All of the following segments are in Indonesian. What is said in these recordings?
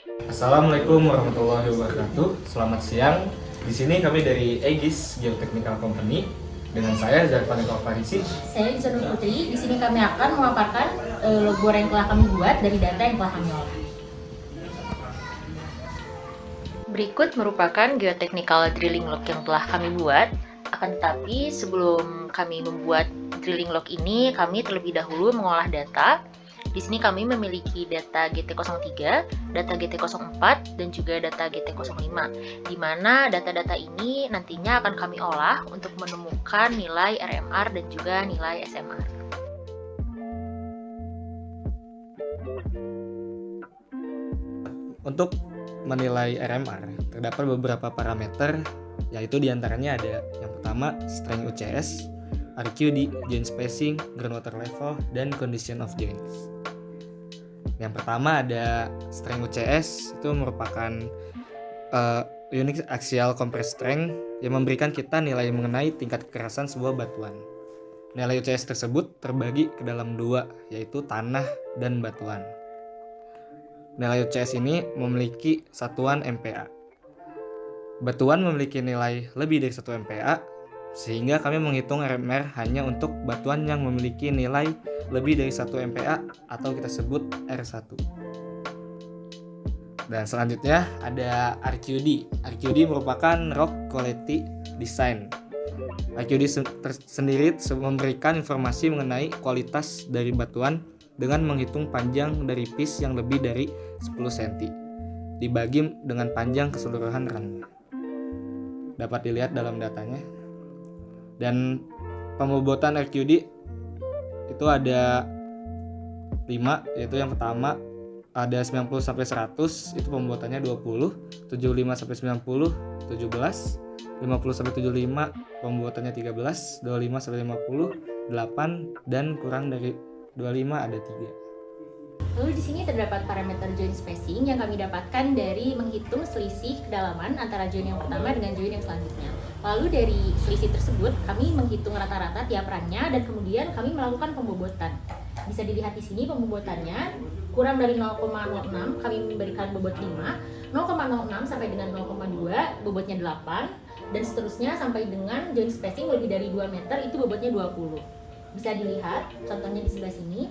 Assalamualaikum warahmatullahi wabarakatuh. Selamat siang. Di sini kami dari Aegis Geotechnical Company dengan saya Zarfan Farisi. Saya Isanul Putri. Di sini kami akan memaparkan logo yang telah kami buat dari data yang telah kami olah. Berikut merupakan geotechnical drilling log yang telah kami buat. Akan tetapi sebelum kami membuat drilling log ini, kami terlebih dahulu mengolah data. Di sini kami memiliki data GT03, data GT04, dan juga data GT05, di mana data-data ini nantinya akan kami olah untuk menemukan nilai RMR dan juga nilai SMR. Untuk menilai RMR, terdapat beberapa parameter, yaitu diantaranya ada yang pertama strength UCS, RQD, joint spacing, groundwater level, dan condition of joints. Yang pertama ada strength UCS, itu merupakan unit axial compressed strength yang memberikan kita nilai mengenai tingkat kekerasan sebuah batuan. Nilai UCS tersebut terbagi ke dalam dua, yaitu tanah dan batuan. Nilai UCS ini memiliki satuan MPa. Batuan memiliki nilai lebih dari 1 MPa, sehingga kami menghitung RMR hanya untuk batuan yang memiliki nilai lebih dari 1 MPa atau kita sebut R1. Dan selanjutnya ada RQD. RQD merupakan Rock Quality Design. RQD sendiri memberikan informasi mengenai kualitas dari batuan dengan menghitung panjang dari piece yang lebih dari 10 cm dibagi dengan panjang keseluruhan runnya. Dapat dilihat dalam datanya. Dan pembobotan RQD itu ada 5, yaitu yang pertama ada 90 sampai 100, itu pembobotannya 20, 75 sampai 90 17, 50 sampai 75 pembobotannya 13, 25 sampai 50 8, dan kurang dari 25 ada 3. Lalu di sini terdapat parameter joint spacing yang kami dapatkan dari menghitung selisih kedalaman antara joint yang pertama dengan joint yang selanjutnya. Lalu dari selisih tersebut kami menghitung rata-rata tiap runnya dan kemudian kami melakukan pembobotan. Bisa dilihat di sini pembobotannya kurang dari 0,06 kami memberikan bobot 5, 0,06 sampai dengan 0,2 bobotnya 8, dan seterusnya sampai dengan joint spacing lebih dari 2 meter itu bobotnya 20. Bisa dilihat contohnya di sebelah sini.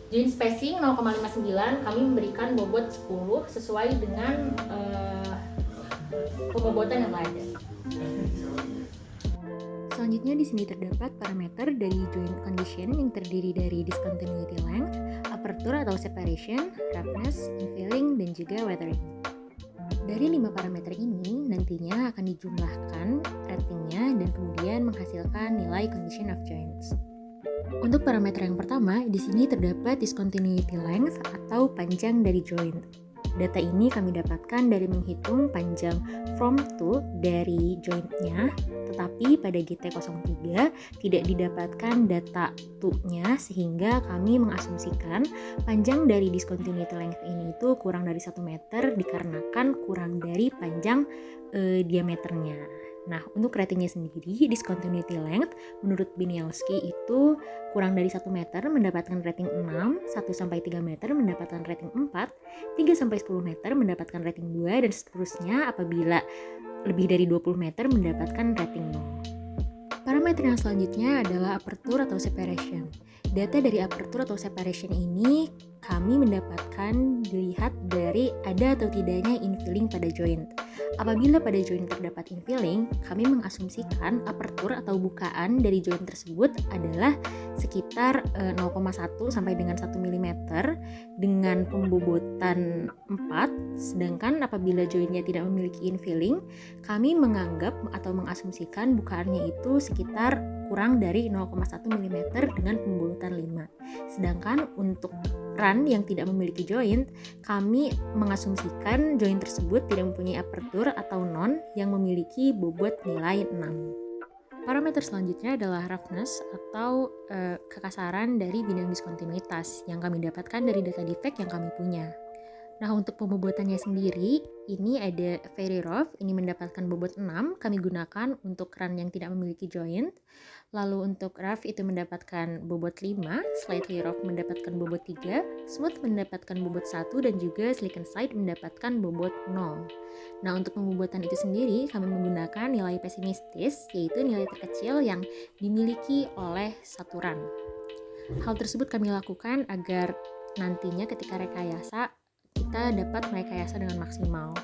Joint spacing 0,59 kami memberikan bobot 10 sesuai dengan pembobotan yang ada. Selanjutnya di sini terdapat parameter dari joint condition yang terdiri dari discontinuity length, aperture atau separation, roughness, infilling, dan juga weathering. Dari 5 parameter ini nantinya akan dijumlahkan ratingnya dan kemudian menghasilkan nilai condition of joints. Untuk parameter yang pertama, di sini terdapat discontinuity length atau panjang dari joint. Data ini kami dapatkan dari menghitung panjang from to dari jointnya, tetapi pada GT03 tidak didapatkan data to-nya sehingga kami mengasumsikan panjang dari discontinuity length ini itu kurang dari 1 meter dikarenakan kurang dari panjang diameternya. Nah, untuk ratingnya sendiri, discontinuity length menurut Biniawski itu kurang dari 1 meter mendapatkan rating 6, 1-3 meter mendapatkan rating 4, 3-10 meter mendapatkan rating 2, dan seterusnya apabila lebih dari 20 meter mendapatkan rating 0. Parameter yang selanjutnya adalah aperture atau separation. Data dari aperture atau separation ini kami mendapatkan dilihat dari ada atau tidaknya infilling pada joint. Apabila pada joint terdapat infilling, kami mengasumsikan aperture atau bukaan dari joint tersebut adalah sekitar 0,1 sampai dengan 1 mm dengan pembobotan 4, sedangkan apabila jointnya tidak memiliki infilling, kami menganggap atau mengasumsikan bukaannya itu sekitar kurang dari 0,1 mm dengan pembobotan 5. Sedangkan untuk run yang tidak memiliki joint, kami mengasumsikan joint tersebut tidak mempunyai aperture atau non yang memiliki bobot nilai 6. Parameter selanjutnya adalah roughness atau kekasaran dari bidang diskontinuitas yang kami dapatkan dari data defect yang kami punya. Nah, untuk pembobotannya sendiri, ini ada very rough, ini mendapatkan bobot 6, kami gunakan untuk run yang tidak memiliki joint. Lalu untuk rough itu mendapatkan bobot 5, slightly rough mendapatkan bobot 3, smooth mendapatkan bobot 1, dan juga slick and slide mendapatkan bobot 0. Nah, untuk pembobotan itu sendiri, kami menggunakan nilai pesimistis, yaitu nilai terkecil yang dimiliki oleh satu run. Hal tersebut kami lakukan agar nantinya ketika rekayasa, kita dapat merekayasa dengan maksimal.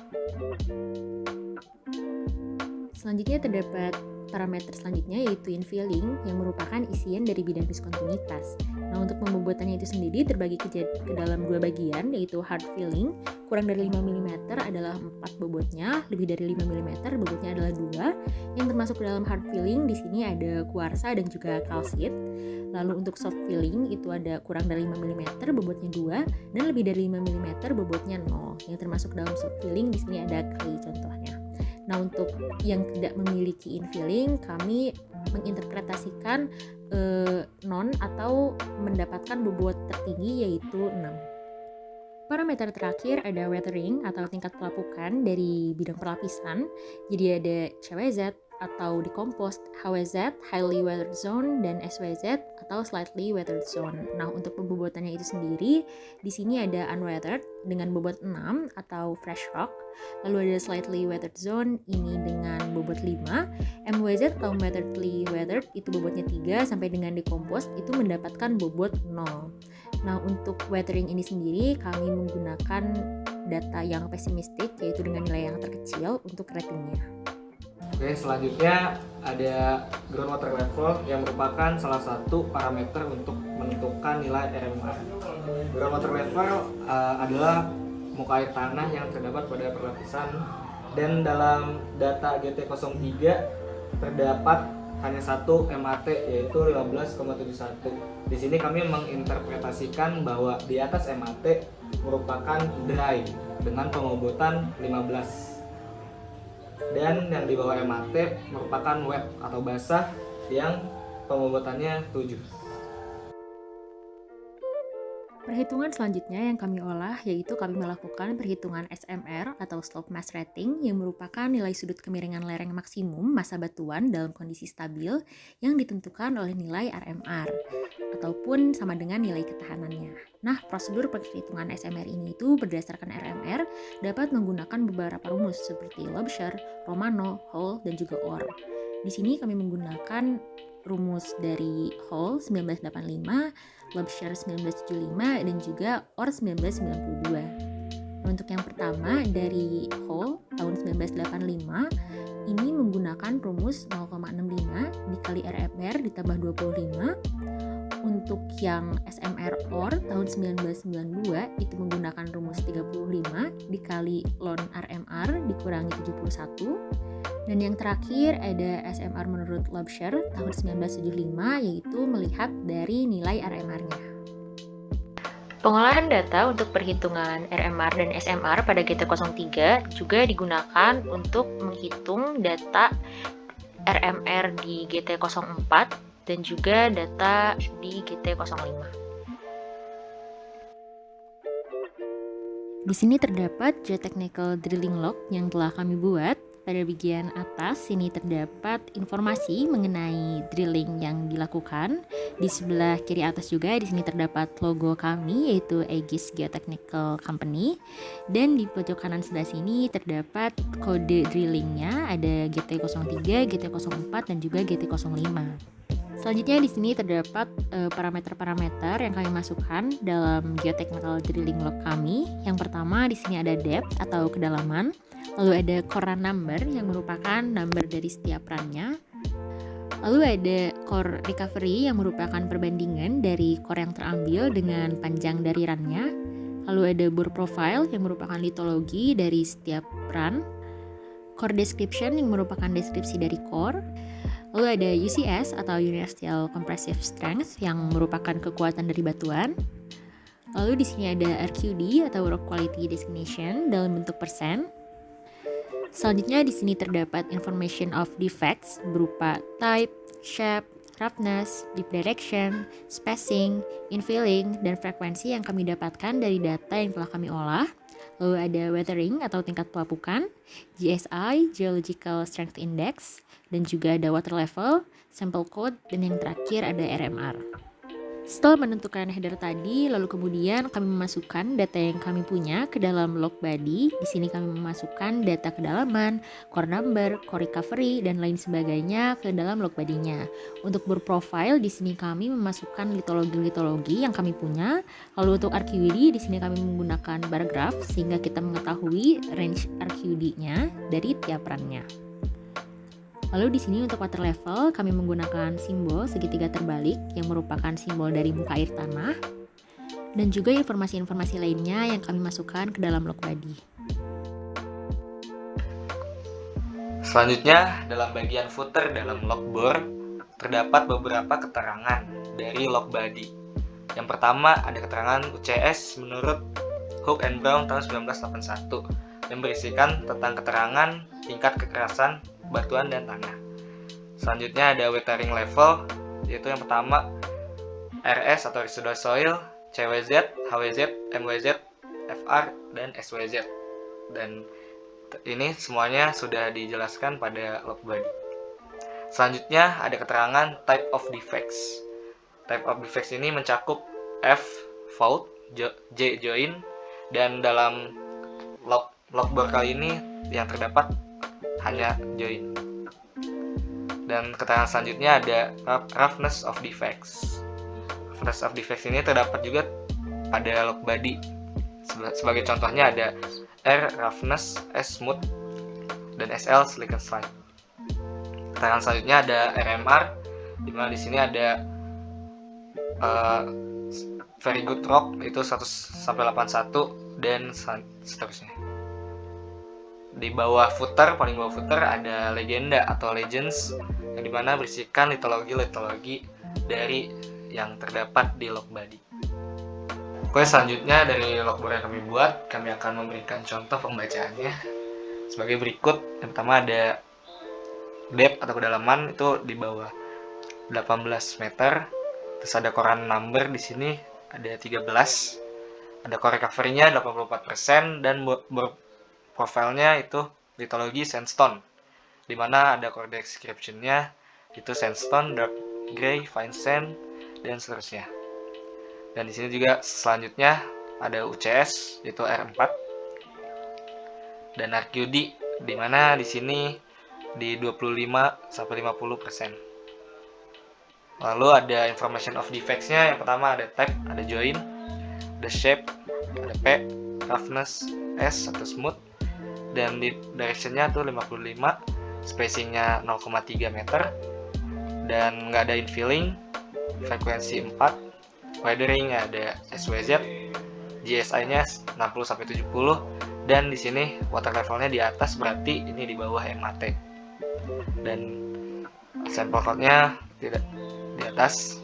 Selanjutnya terdapat parameter selanjutnya yaitu infilling yang merupakan isian dari bidang diskontinuitas. Nah, untuk pembobotannya itu sendiri terbagi ke dalam dua bagian yaitu hard filling, kurang dari 5 mm adalah 4 bobotnya, lebih dari 5 mm bobotnya adalah 2. Yang termasuk dalam hard filling di sini ada kuarsa dan juga kalsit. Lalu untuk soft filling itu ada kurang dari 5 mm bobotnya 2 dan lebih dari 5 mm bobotnya 0. Yang termasuk dalam soft filling di sini ada clay contohnya. Nah, untuk yang tidak memiliki infilling, kami menginterpretasikan non atau mendapatkan bobot tertinggi yaitu 6. Parameter terakhir ada weathering atau tingkat pelapukan dari bidang perlapisan. Jadi ada CWZ atau decomposed, HWZ, highly weathered zone, dan SWZ atau slightly weathered zone. Nah, untuk pembobotannya itu sendiri, di sini ada unweathered dengan bobot 6 atau fresh rock. Lalu ada slightly weathered zone ini dengan bobot 5. MWZ atau moderately weathered itu bobotnya 3 sampai dengan decomposed itu mendapatkan bobot 0. Nah, untuk weathering ini sendiri kami menggunakan data yang pesimistik yaitu dengan nilai yang terkecil untuk ratingnya. Oke, selanjutnya ada groundwater level yang merupakan salah satu parameter untuk menentukan nilai RMR. Groundwater level adalah muka air tanah yang terdapat pada perlapisan, dan dalam data GT03 terdapat hanya satu MAT yaitu 15,71. Di sini kami menginterpretasikan bahwa di atas MAT merupakan dry dengan pembobotan 15. Dan yang di bawah MAT merupakan wet atau basah yang pembobotannya 7. Perhitungan selanjutnya yang kami olah yaitu kami melakukan perhitungan SMR atau slope mass rating yang merupakan nilai sudut kemiringan lereng maksimum massa batuan dalam kondisi stabil yang ditentukan oleh nilai RMR ataupun sama dengan nilai ketahanannya. Nah, prosedur perhitungan SMR ini itu berdasarkan RMR dapat menggunakan beberapa rumus seperti Lobsher, Romano, Hall, dan juga Orr. Di sini kami menggunakan rumus dari Hall 1985, Lobsher 1975, dan juga Orr 1992. Untuk yang pertama dari Hall tahun 1985, ini menggunakan rumus 0,65 dikali RMR ditambah 25. Untuk yang SMR Orr tahun 1992 itu menggunakan rumus 35 dikali ln RMR dikurangi 71. Dan yang terakhir ada SMR menurut Lobsher tahun 1975 yaitu melihat dari nilai RMR-nya. Pengolahan data untuk perhitungan RMR dan SMR pada GT03 juga digunakan untuk menghitung data RMR di GT04 dan juga data di GT05. Di sini terdapat geotechnical drilling log yang telah kami buat. Pada bagian atas sini terdapat informasi mengenai drilling yang dilakukan. Di sebelah kiri atas juga di sini terdapat logo kami yaitu Aegis Geotechnical Company. Dan di pojok kanan sebelah sini terdapat kode drillingnya, ada GT03, GT04 dan juga GT05. Selanjutnya di sini terdapat parameter-parameter yang kami masukkan dalam geotechnical drilling log kami. Yang pertama di sini ada depth atau kedalaman, lalu ada core run number yang merupakan number dari setiap run-nya. Lalu ada core recovery yang merupakan perbandingan dari core yang terambil dengan panjang dari run-nya. Lalu ada bore profile yang merupakan litologi dari setiap run. Core description yang merupakan deskripsi dari core. Lalu ada UCS atau Universal Compressive Strength yang merupakan kekuatan dari batuan. Lalu di sini ada RQD atau Rock Quality Designation dalam bentuk persen. Selanjutnya di sini terdapat information of defects berupa type, shape, roughness, deep direction, spacing, infilling, dan frekuensi yang kami dapatkan dari data yang telah kami olah. lalu ada weathering atau tingkat pelapukan, GSI, Geological Strength Index, dan juga ada water level, sample code, dan yang terakhir ada RMR. Setelah menentukan header tadi, lalu kemudian kami memasukkan data yang kami punya ke dalam log body. Di sini kami memasukkan data kedalaman, core number, core recovery, dan lain sebagainya ke dalam log body-nya. Untuk berprofile, di sini kami memasukkan litologi-litologi yang kami punya. Lalu untuk RQD, di sini kami menggunakan bar graph sehingga kita mengetahui range RQD-nya dari tiap run-nya. Lalu di sini untuk water level kami menggunakan simbol segitiga terbalik yang merupakan simbol dari muka air tanah dan juga informasi-informasi lainnya yang kami masukkan ke dalam log body. Selanjutnya, dalam bagian footer dalam logboard terdapat beberapa keterangan dari log body. Yang pertama ada keterangan UCS menurut Hook and Brown tahun 1981 yang berisikan tentang keterangan tingkat kekerasan batuan dan tanah. Selanjutnya ada weathering level, yaitu yang pertama RS atau residual soil, CWZ, HWZ, MWZ, FR, dan SWZ. Dan ini semuanya sudah dijelaskan pada log body. Selanjutnya ada keterangan type of defects. Type of defects ini mencakup F, fault, J, join, dan dalam logboard kali ini yang terdapat hanya join. Dan keterangan selanjutnya ada roughness of defects. Roughness of defects ini terdapat juga pada log body. Sebagai contohnya ada R roughness, S smooth, dan SL slick and slide. Keterangan selanjutnya ada RMR, di mana di sini ada very good rock itu 100-81 dan seterusnya. Di bawah footer, paling bawah footer ada legenda atau legends yang dimana berisikan litologi dari yang terdapat di log body. Oke, selanjutnya dari logboard yang kami buat, kami akan memberikan contoh pembacaannya sebagai berikut. Yang pertama ada depth atau kedalaman itu di bawah 18 meter. Terus ada core number di sini ada 13. Ada core recovery-nya 84% dan profilnya itu litologi sandstone, di mana ada core description-nya itu sandstone, dark gray, fine sand, dan seterusnya. Dan di sini juga selanjutnya ada UCS yaitu R4 dan RQD, di mana di sini di 25-50%. Lalu ada information of defects-nya. Yang pertama ada type, ada join, ada shape, ada P, roughness, S atau smooth, dan di direction-nya tuh 55, spacing-nya 0,3 meter, dan nggak ada infilling, frekuensi 4, weathering ada SWZ, GSI-nya 60-70, dan di sini water level-nya di atas, berarti ini di bawah MAT. Dan sample code-nya tidak di atas,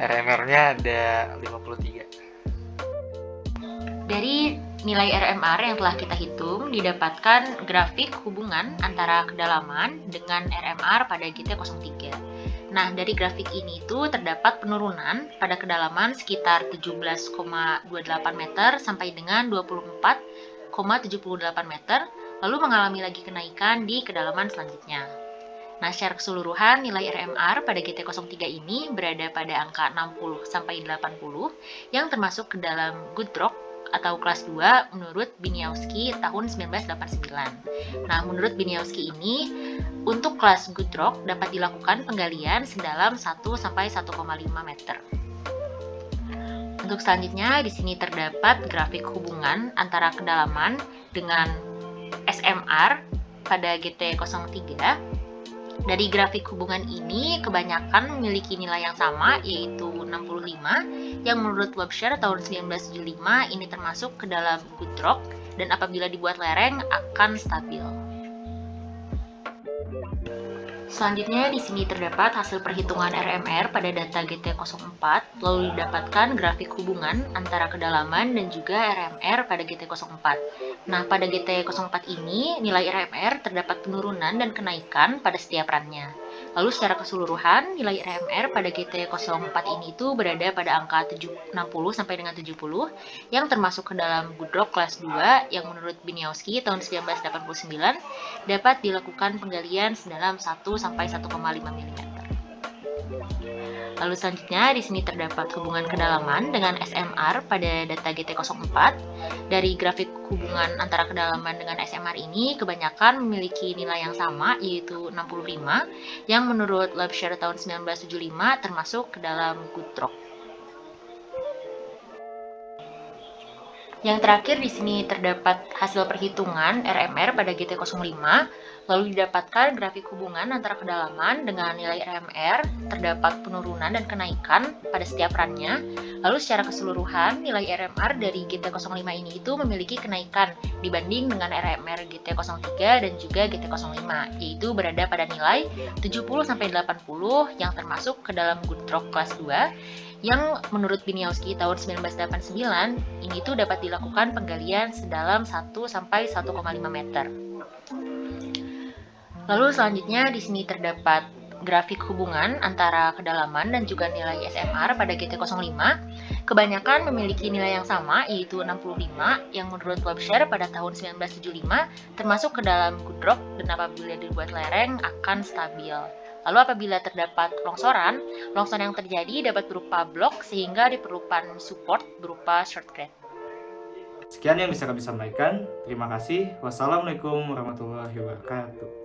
RMR-nya ada 53. Dari nilai RMR yang telah kita hitung, didapatkan grafik hubungan antara kedalaman dengan RMR pada GT03. Nah, dari grafik ini itu terdapat penurunan pada kedalaman sekitar 17,28 meter sampai dengan 24,78 meter, lalu mengalami lagi kenaikan di kedalaman selanjutnya. Nah, secara keseluruhan nilai RMR pada GT03 ini berada pada angka 60 sampai 80 yang termasuk ke dalam good rock atau kelas 2 menurut Biniawski tahun 1989. Nah, menurut Biniawski ini, untuk kelas good rock dapat dilakukan penggalian sedalam 1 sampai 1,5 meter. Untuk selanjutnya, di sini terdapat grafik hubungan antara kedalaman dengan SMR pada GT03. Dari grafik hubungan ini, kebanyakan memiliki nilai yang sama, yaitu 65, yang menurut Webster tahun 1975 ini termasuk ke dalam good rock, dan apabila dibuat lereng akan stabil. Selanjutnya di sini terdapat hasil perhitungan RMR pada data GT04, lalu didapatkan grafik hubungan antara kedalaman dan juga RMR pada GT04. Nah, pada GT04 ini nilai RMR terdapat penurunan dan kenaikan pada setiap run-nya. Lalu secara keseluruhan nilai RMR pada GT04 ini itu berada pada angka 60 sampai dengan 70 yang termasuk ke dalam good rock kelas 2 yang menurut Biniawski tahun 1989 dapat dilakukan penggalian sedalam 1 sampai 1,5 mm. Lalu selanjutnya di sini terdapat hubungan kedalaman dengan SMR pada data GT04. Dari grafik hubungan antara kedalaman dengan SMR ini kebanyakan memiliki nilai yang sama yaitu 65 yang menurut Labshare tahun 1975 termasuk ke dalam good rock. Yang terakhir di sini terdapat hasil perhitungan RMR pada GT05, lalu didapatkan grafik hubungan antara kedalaman dengan nilai RMR, terdapat penurunan dan kenaikan pada setiap runnya, lalu secara keseluruhan nilai RMR dari GT05 ini itu memiliki kenaikan dibanding dengan RMR GT03 dan juga GT05, yaitu berada pada nilai 70-80 yang termasuk ke dalam good rock kelas 2, yang menurut Biniawski tahun 1989 ini tuh dapat dilakukan penggalian sedalam 1 sampai 1,5 meter. Lalu selanjutnya di sini terdapat grafik hubungan antara kedalaman dan juga nilai SMR pada GT05. Kebanyakan memiliki nilai yang sama yaitu 65 yang menurut Labshare pada tahun 1975 termasuk ke dalam good rock dan apabila dibuat lereng akan stabil. Lalu apabila terdapat longsoran yang terjadi dapat berupa blok sehingga diperlukan support berupa shortcrete. Sekian yang bisa kami sampaikan. Terima kasih. Wassalamualaikum warahmatullahi wabarakatuh.